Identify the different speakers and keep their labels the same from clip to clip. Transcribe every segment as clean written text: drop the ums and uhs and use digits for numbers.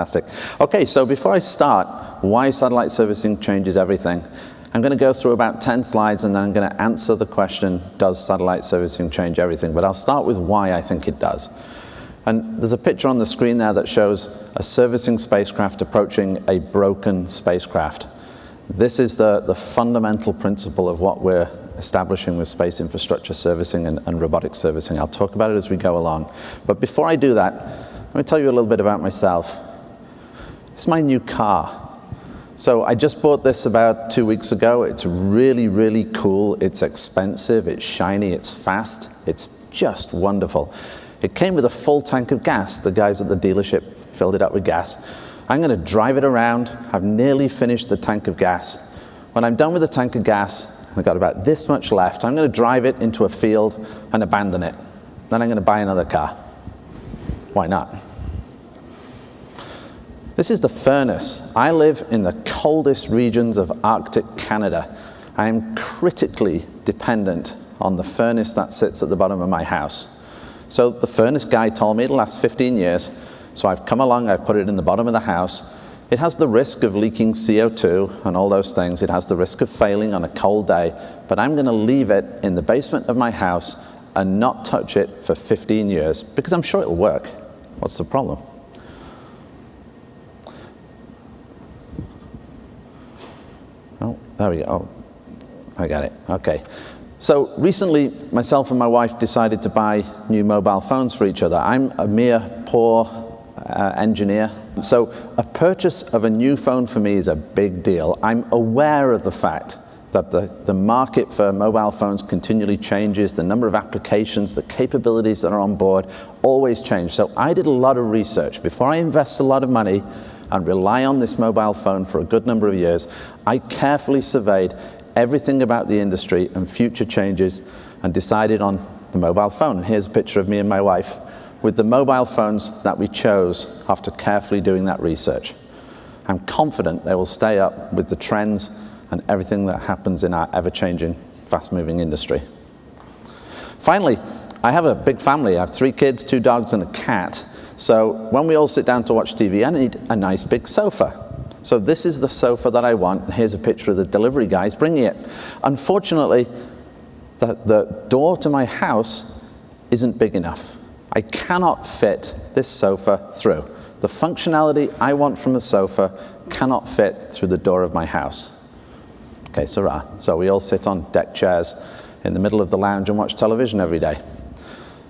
Speaker 1: Fantastic. Okay, so before I start, why satellite servicing changes everything, I'm going to go through about 10 slides and then I'm going to answer the question, does satellite servicing change everything? But I'll start with why I think it does. And there's a picture on the screen there that shows a servicing spacecraft approaching a broken spacecraft. This is the fundamental principle of what we're establishing with space infrastructure servicing and robotic servicing. I'll talk about it as we go along. But before I do that, let me tell you a little bit about myself. It's my new car. So I just bought this about 2 weeks ago. It's really, really cool. It's expensive, it's shiny, it's fast. It's just wonderful. It came with a full tank of gas. The guys at the dealership filled it up with gas. I'm going to drive it around. I've nearly finished the tank of gas. When I'm done with the tank of gas, I've got about this much left. I'm going to drive it into a field and abandon it. Then I'm going to buy another car. Why not? This is the furnace. I live in the coldest regions of Arctic Canada. I am critically dependent on the furnace that sits at the bottom of my house. So the furnace guy told me it'll last 15 years. So I've come along, I've put it in the bottom of the house. It has the risk of leaking CO2 and all those things. It has the risk of failing on a cold day. But I'm going to leave it in the basement of my house and not touch it for 15 years because I'm sure it'll work. What's the problem? Oh, there we go. Oh, I got it. Okay. So recently, myself and my wife decided to buy new mobile phones for each other. I'm a mere poor engineer. So a purchase of a new phone for me is a big deal. I'm aware of the fact that the market for mobile phones continually changes. The number of applications, the capabilities that are on board always change. So I did a lot of research. Before I invest a lot of money and rely on this mobile phone for a good number of years, I carefully surveyed everything about the industry and future changes and decided on the mobile phone. And here's a picture of me and my wife with the mobile phones that we chose after carefully doing that research. I'm confident they will stay up with the trends and everything that happens in our ever-changing, fast-moving industry. Finally, I have a big family. I have 3 kids, 2 dogs, and a cat. So when we all sit down to watch TV, I need a nice big sofa. So this is the sofa that I want. Here's a picture of the delivery guys bringing it. Unfortunately, the door to my house isn't big enough. I cannot fit this sofa through. The functionality I want from a sofa cannot fit through the door of my house. Okay, so we all sit on deck chairs in the middle of the lounge and watch television every day.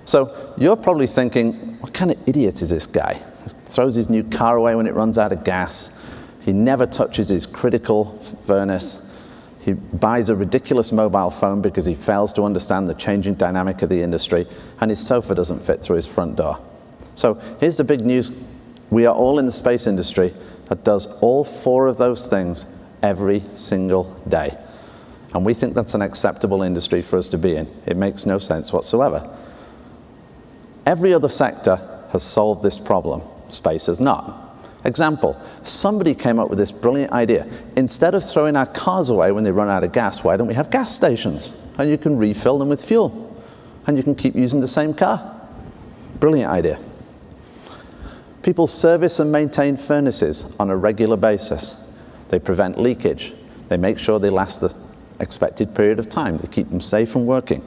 Speaker 1: So you're probably thinking, what kind of idiot is this guy? He throws his new car away when it runs out of gas. He never touches his critical furnace. He buys a ridiculous mobile phone because he fails to understand the changing dynamic of the industry, and his sofa doesn't fit through his front door. So here's the big news. We are all in the space industry that does all 4 of those things every single day. And we think that's an acceptable industry for us to be in. It makes no sense whatsoever. Every other sector has solved this problem. Space has not. Example, somebody came up with this brilliant idea. Instead of throwing our cars away when they run out of gas, why don't we have gas stations? And you can refill them with fuel. And you can keep using the same car. Brilliant idea. People service and maintain furnaces on a regular basis. They prevent leakage. They make sure they last the expected period of time. They keep them safe and working.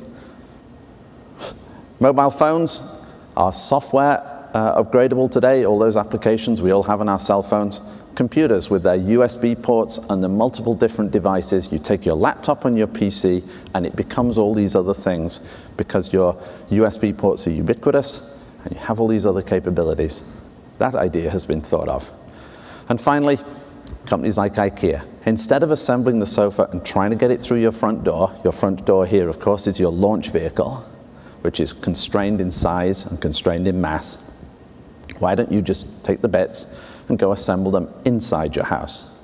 Speaker 1: Mobile phones are software upgradable today. All those applications we all have on our cell phones. Computers with their USB ports and the multiple different devices. You take your laptop and your PC and it becomes all these other things because your USB ports are ubiquitous and you have all these other capabilities. That idea has been thought of. And finally, companies like IKEA. Instead of assembling the sofa and trying to get it through your front door here, of course, is your launch vehicle, which is constrained in size and constrained in mass. Why don't you just take the bits and go assemble them inside your house?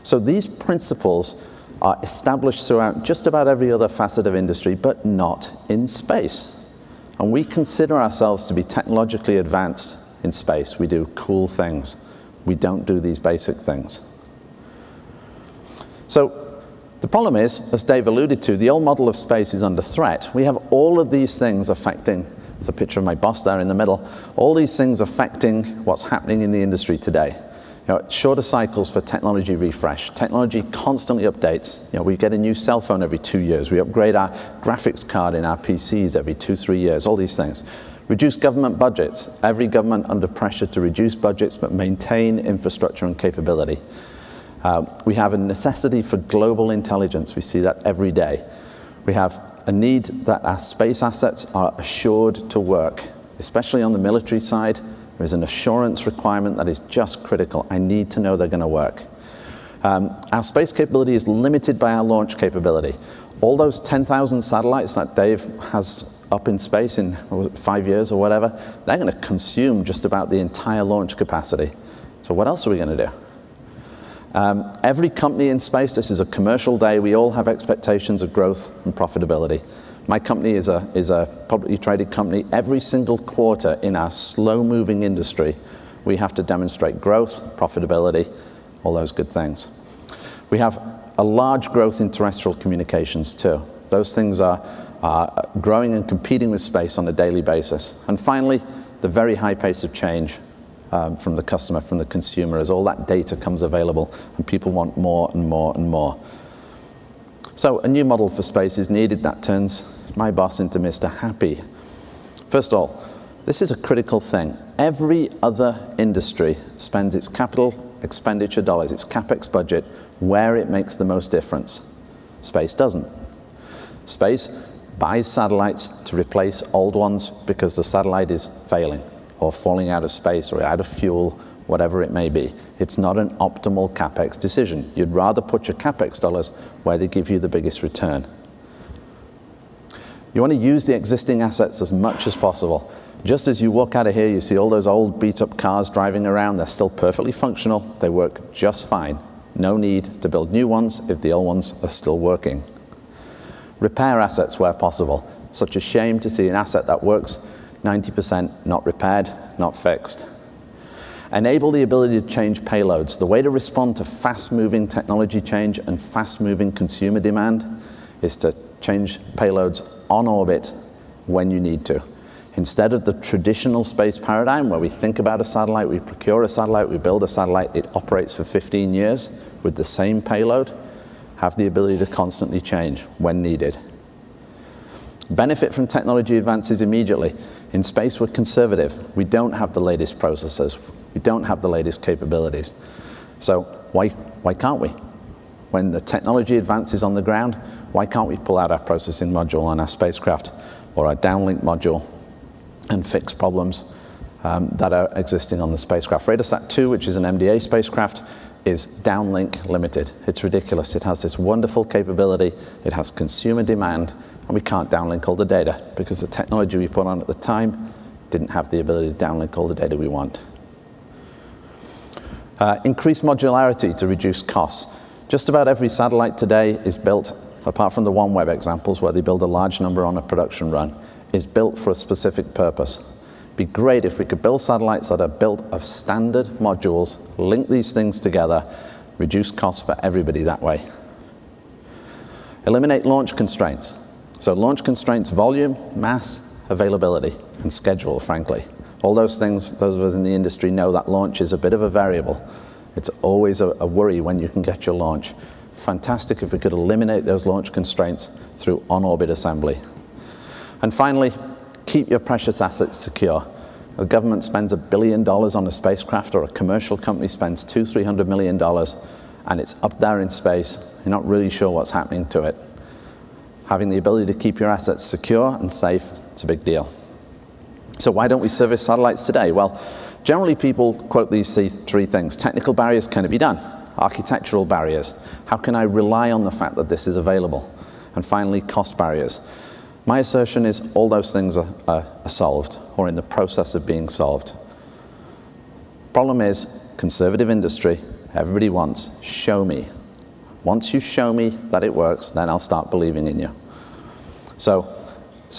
Speaker 1: So these principles are established throughout just about every other facet of industry, but not in space. And we consider ourselves to be technologically advanced in space. We do cool things. We don't do these basic things. So the problem is, as Dave alluded to, the old model of space is under threat. We have all of these things affecting There's a picture of my boss there in the middle. All these things affecting what's happening in the industry today. Shorter cycles for technology refresh. Technology constantly updates. We get a new cell phone every 2 years. We upgrade our graphics card in our PCs every 2-3 years, all these things. Reduce government budgets. Every government under pressure to reduce budgets but maintain infrastructure and capability. We have a necessity for global intelligence. We see that every day. We have a need that our space assets are assured to work, especially on the military side. There is an assurance requirement that is just critical. I need to know they're going to work. Our space capability is limited by our launch capability. All those 10,000 satellites that Dave has up in space in 5 years or whatever, they're going to consume just about the entire launch capacity. So what else are we going to do? Every company in space, this is a commercial day, we all have expectations of growth and profitability. My company is a publicly traded company. Every single quarter in our slow-moving industry, we have to demonstrate growth, profitability, all those good things. We have a large growth in terrestrial communications too. Those things are growing and competing with space on a daily basis. And finally, the very high pace of change from the customer, from the consumer, as all that data comes available and people want more and more and more. So a new model for space is needed that turns my boss into Mr. Happy. First of all, this is a critical thing. Every other industry spends its capital expenditure dollars, its CapEx budget, where it makes the most difference. Space doesn't. Space buys satellites to replace old ones because the satellite is failing or falling out of space or out of fuel, whatever it may be. It's not an optimal CapEx decision. You'd rather put your CapEx dollars where they give you the biggest return. You want to use the existing assets as much as possible. Just as you walk out of here, you see all those old beat-up cars driving around. They're still perfectly functional. They work just fine. No need to build new ones if the old ones are still working. Repair assets where possible. Such a shame to see an asset that works 90% not repaired, not fixed. Enable the ability to change payloads. The way to respond to fast-moving technology change and fast-moving consumer demand is to change payloads on orbit when you need to. Instead of the traditional space paradigm where we think about a satellite, we procure a satellite, we build a satellite, it operates for 15 years with the same payload, have the ability to constantly change when needed. Benefit from technology advances immediately. In space, we're conservative. We don't have the latest processors. We don't have the latest capabilities. So why can't we? When the technology advances on the ground, why can't we pull out our processing module on our spacecraft or our downlink module and fix problems that are existing on the spacecraft? RADARSAT 2, which is an MDA spacecraft, is downlink limited. It's ridiculous. It has this wonderful capability. It has consumer demand, and we can't downlink all the data because the technology we put on at the time didn't have the ability to downlink all the data we want. Increase modularity to reduce costs. Just about every satellite today is built, apart from the OneWeb examples where they build a large number on a production run, is built for a specific purpose. It'd be great if we could build satellites that are built of standard modules, link these things together, reduce costs for everybody that way. Eliminate launch constraints. So launch constraints, volume, mass, availability, and schedule, frankly. All those things, those of us in the industry know that launch is a bit of a variable. It's always a worry when you can get your launch. Fantastic if we could eliminate those launch constraints through on-orbit assembly. And finally, keep your precious assets secure. The government spends $1 billion on a spacecraft, or a commercial company spends $200–300 million, and it's up there in space. You're not really sure what's happening to it. Having the ability to keep your assets secure and safe, it's a big deal. So why don't we service satellites today? Well, generally people quote these three things. Technical barriers, can it be done? Architectural barriers, how can I rely on the fact that this is available? And finally, cost barriers. My assertion is all those things are solved, or in the process of being solved. Problem is, conservative industry, everybody wants, show me. Once you show me that it works, then I'll start believing in you. So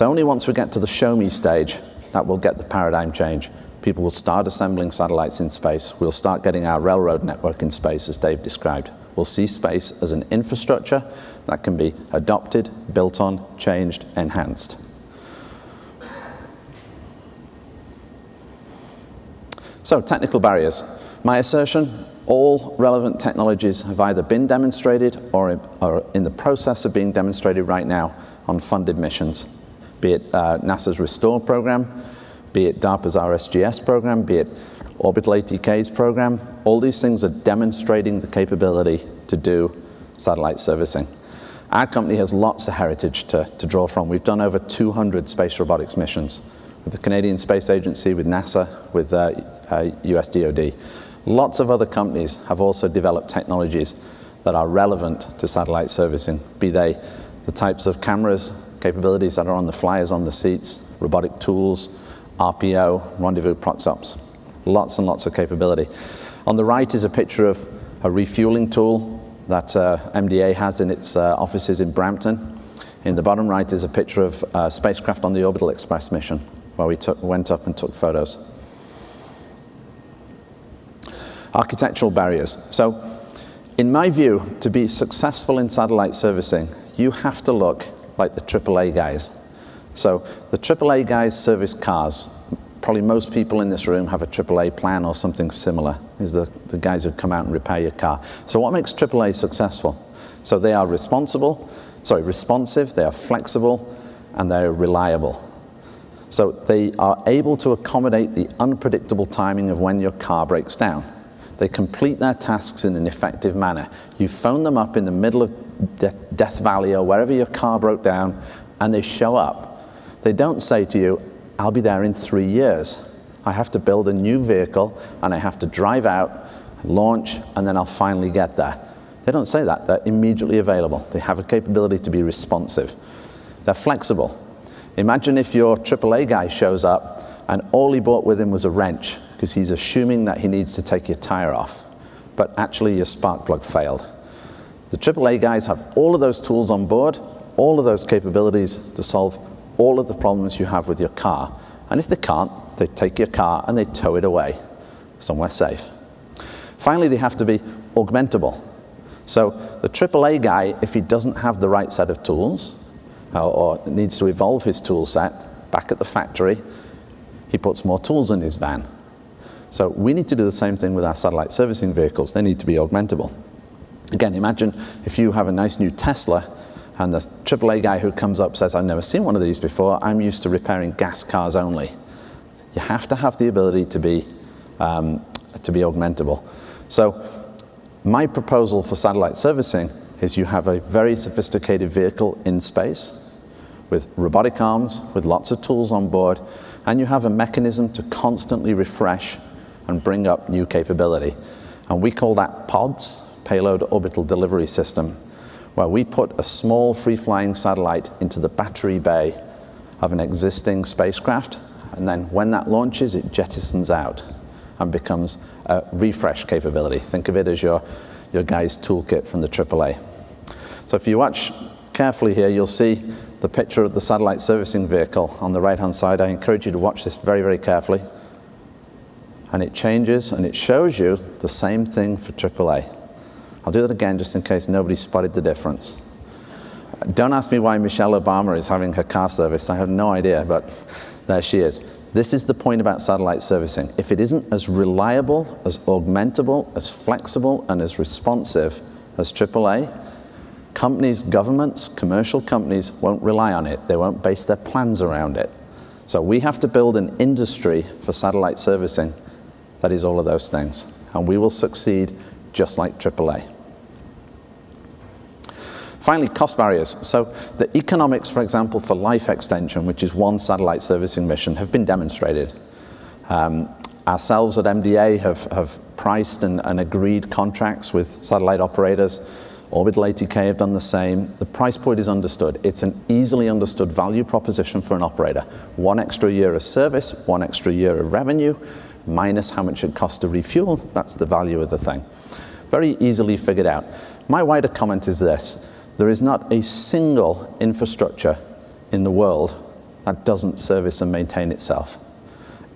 Speaker 1: only once we get to the show me stage that will get the paradigm change. People will start assembling satellites in space. We'll start getting our railroad network in space, as Dave described. We'll see space as an infrastructure that can be adopted, built on, changed, enhanced. So, technical barriers. My assertion, all relevant technologies have either been demonstrated or are in the process of being demonstrated right now on funded missions, be it NASA's Restore program, be it DARPA's RSGS program, be it Orbital ATK's program. All these things are demonstrating the capability to do satellite servicing. Our company has lots of heritage to draw from. We've done over 200 space robotics missions with the Canadian Space Agency, with NASA, with US DoD. Lots of other companies have also developed technologies that are relevant to satellite servicing, be they the types of cameras, capabilities that are on the flyers on the seats, robotic tools, RPO, rendezvous proxops. Lots and lots of capability. On the right is a picture of a refueling tool that MDA has in its offices in Brampton. In the bottom right is a picture of a spacecraft on the Orbital Express mission, where we went up and took photos. Architectural barriers. So, in my view, to be successful in satellite servicing, you have to look like the AAA guys. So, the AAA guys service cars. Probably most people in this room have a AAA plan or something similar. These are the guys who come out and repair your car. So what makes AAA successful? So they are responsive, they are flexible, and they're reliable. So they are able to accommodate the unpredictable timing of when your car breaks down. They complete their tasks in an effective manner. You phone them up in the middle of Death Valley or wherever your car broke down, and they show up. They don't say to you, I'll be there in 3 years. I have to build a new vehicle, and I have to drive out, launch, and then I'll finally get there. They don't say that. They're immediately available. They have a capability to be responsive. They're flexible. Imagine if your AAA guy shows up, and all he brought with him was a wrench, because he's assuming that he needs to take your tire off. But actually, your spark plug failed. The AAA guys have all of those tools on board, all of those capabilities to solve all of the problems you have with your car. And if they can't, they take your car and they tow it away somewhere safe. Finally, they have to be augmentable. So the AAA guy, if he doesn't have the right set of tools, or needs to evolve his tool set, back at the factory, he puts more tools in his van. So we need to do the same thing with our satellite servicing vehicles. They need to be augmentable. Again, imagine if you have a nice new Tesla, and the AAA guy who comes up says, I've never seen one of these before, I'm used to repairing gas cars only. You have to have the ability to be augmentable. So my proposal for satellite servicing is you have a very sophisticated vehicle in space with robotic arms, with lots of tools on board, and you have a mechanism to constantly refresh and bring up new capability. And we call that PODS, Payload Orbital Delivery System, where we put a small free-flying satellite into the battery bay of an existing spacecraft, and then when that launches, it jettisons out and becomes a refresh capability. Think of it as your guy's toolkit from the AAA. So if you watch carefully here, you'll see the picture of the satellite servicing vehicle on the right-hand side. I encourage you to watch this very, very carefully. And it changes, and it shows you the same thing for AAA. I'll do that again just in case nobody spotted the difference. Don't ask me why Michelle Obama is having her car serviced. I have no idea, but there she is. This is the point about satellite servicing. If it isn't as reliable, as augmentable, as flexible, and as responsive as AAA, companies, governments, commercial companies won't rely on it. They won't base their plans around it. So we have to build an industry for satellite servicing that is all of those things. And we will succeed just like AAA. Finally, cost barriers. So the economics, for example, for life extension, which is one satellite servicing mission, have been demonstrated. Ourselves at MDA have priced and agreed contracts with satellite operators. Orbital ATK have done the same. The price point is understood. It's an easily understood value proposition for an operator. 1 extra year of service, 1 extra year of revenue, minus how much it costs to refuel. That's the value of the thing. Very easily figured out. My wider comment is this. There is not a single infrastructure in the world that doesn't service and maintain itself.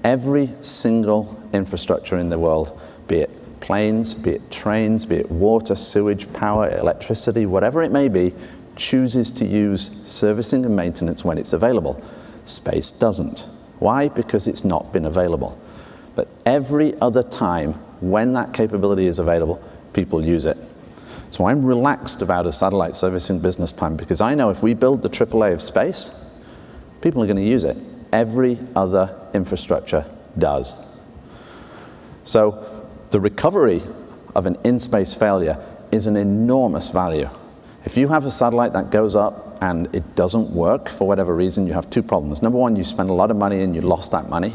Speaker 1: Every single infrastructure in the world, be it planes, be it trains, be it water, sewage, power, electricity, whatever it may be, chooses to use servicing and maintenance when it's available. Space doesn't. Why? Because it's not been available. But every other time when that capability is available, people use it. So I'm relaxed about a satellite servicing business plan because I know if we build the AAA of space, people are going to use it. Every other infrastructure does. So the recovery of an in-space failure is an enormous value. If you have a satellite that goes up and it doesn't work for whatever reason, you have two problems. Number one, you spend a lot of money and you lost that money.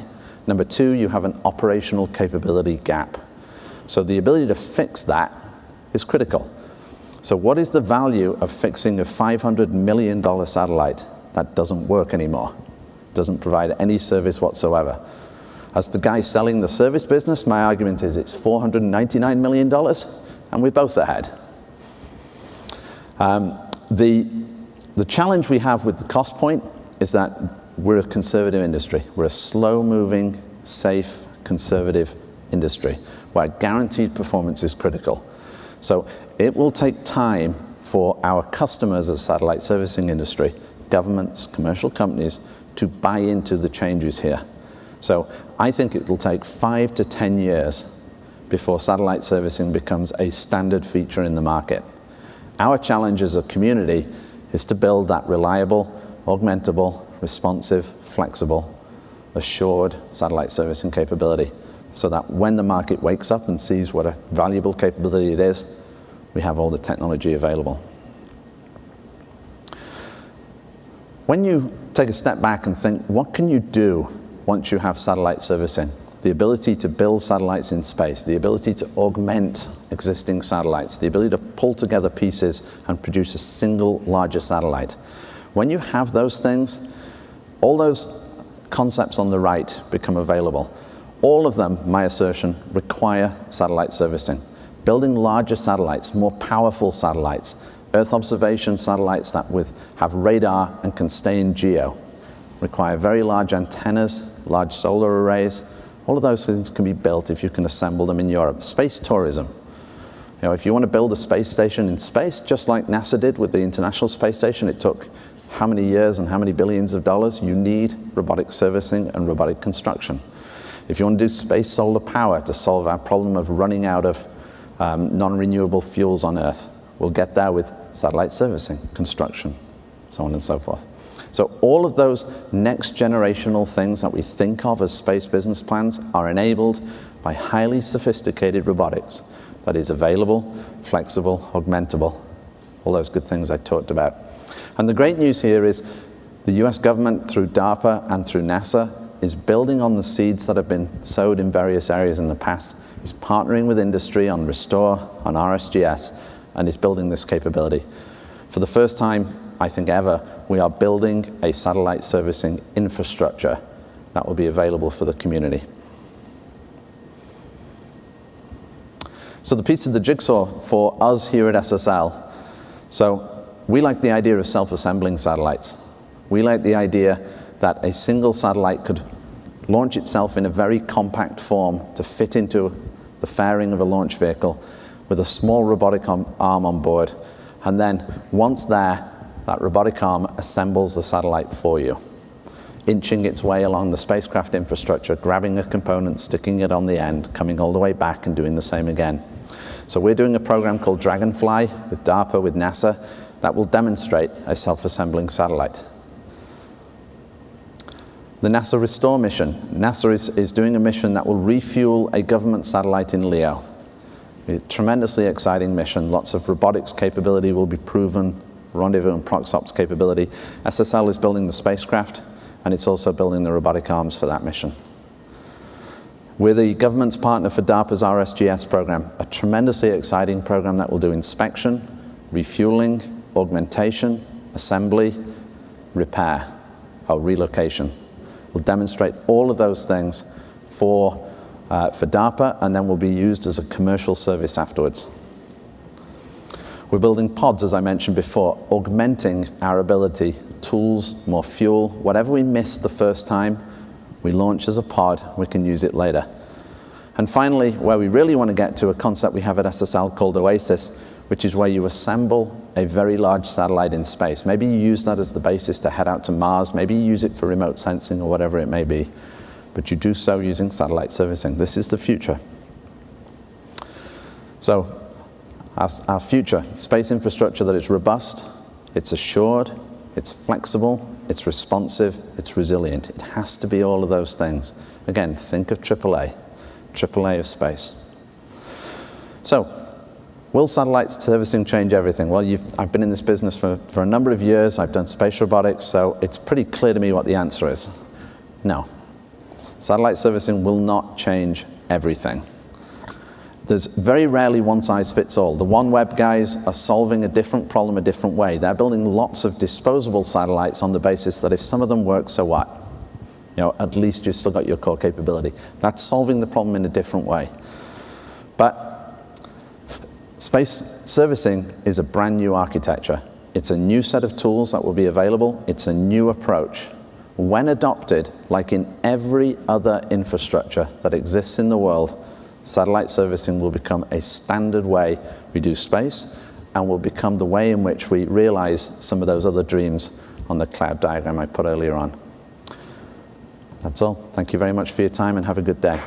Speaker 1: Number two, you have an operational capability gap. So the ability to fix that is critical. So what is the value of fixing a $500 million satellite that doesn't work anymore, doesn't provide any service whatsoever? As the guy selling the service business, my argument is it's $499 million, and we're both ahead. The challenge we have with the cost point is that we're a conservative industry. We're a slow-moving, safe, conservative industry where guaranteed performance is critical. So it will take time for our customers as satellite servicing industry, governments, commercial companies, to buy into the changes here. So I think it will take 5 to 10 years before satellite servicing becomes a standard feature in the market. Our challenge as a community is to build that reliable, augmentable, responsive, flexible, assured satellite servicing capability so that when the market wakes up and sees what a valuable capability it is, we have all the technology available. When you take a step back and think, what can you do once you have satellite servicing? The ability to build satellites in space, the ability to augment existing satellites, the ability to pull together pieces and produce a single larger satellite. When you have those things, all those concepts on the right become available. All of them, my assertion, require satellite servicing. Building larger satellites, more powerful satellites, Earth observation satellites that have radar and can stay in geo, require very large antennas, large solar arrays. All of those things can be built if you can assemble them in Europe. Space tourism. You know, if you want to build a space station in space, just like NASA did with the International Space Station, it took how many years and how many billions of dollars? You need robotic servicing and robotic construction. If you want to do space solar power to solve our problem of running out of non-renewable fuels on Earth, we'll get there with satellite servicing, construction, so on and so forth. So all of those next generational things that we think of as space business plans are enabled by highly sophisticated robotics that is available, flexible, augmentable, all those good things I talked about. And the great news here is the US government through DARPA and through NASA is building on the seeds that have been sowed in various areas in the past, is partnering with industry on Restore, on RSGS, and is building this capability. For the first time, I think ever, we are building a satellite servicing infrastructure that will be available for the community. So the piece of the jigsaw for us here at SSL, so we like the idea of self-assembling satellites. We like the idea that a single satellite could launch itself in a very compact form to fit into the fairing of a launch vehicle with a small robotic arm on board. And then once there, that robotic arm assembles the satellite for you, inching its way along the spacecraft infrastructure, grabbing a component, sticking it on the end, coming all the way back and doing the same again. So we're doing a program called Dragonfly with DARPA, with NASA, that will demonstrate a self-assembling satellite. The NASA Restore mission. NASA is doing a mission that will refuel a government satellite in LEO. A tremendously exciting mission. Lots of robotics capability will be proven, rendezvous and proxops capability. SSL is building the spacecraft, and it's also building the robotic arms for that mission. We're the government's partner for DARPA's RSGS program, a tremendously exciting program that will do inspection, refueling, augmentation, assembly, repair, or relocation. We'll demonstrate all of those things for DARPA, and then will be used as a commercial service afterwards. We're building pods, as I mentioned before, augmenting our ability, tools, more fuel, whatever we missed the first time, we launch as a pod, we can use it later. And finally, where we really want to get to, a concept we have at SSL called Oasis, which is where you assemble a very large satellite in space. Maybe you use that as the basis to head out to Mars, maybe you use it for remote sensing or whatever it may be. but you do so using satellite servicing. This is the future. So our future, space infrastructure that is robust, it's assured, it's flexible, it's responsive, it's resilient. It has to be all of those things. Again, think of AAA of space. So, will satellite servicing change everything? Well, I've been in this business for a number of years. I've done space robotics, so it's pretty clear to me what the answer is. No. Satellite servicing will not change everything. There's very rarely one size fits all. The OneWeb guys are solving a different problem a different way. They're building lots of disposable satellites on the basis that if some of them work, so what? You know, at least you've still got your core capability. That's solving the problem in a different way. But space servicing is a brand new architecture. It's a new set of tools that will be available. It's a new approach. When adopted, like in every other infrastructure that exists in the world, satellite servicing will become a standard way we do space and will become the way in which we realize some of those other dreams on the cloud diagram I put earlier on. That's all. Thank you very much for your time and have a good day.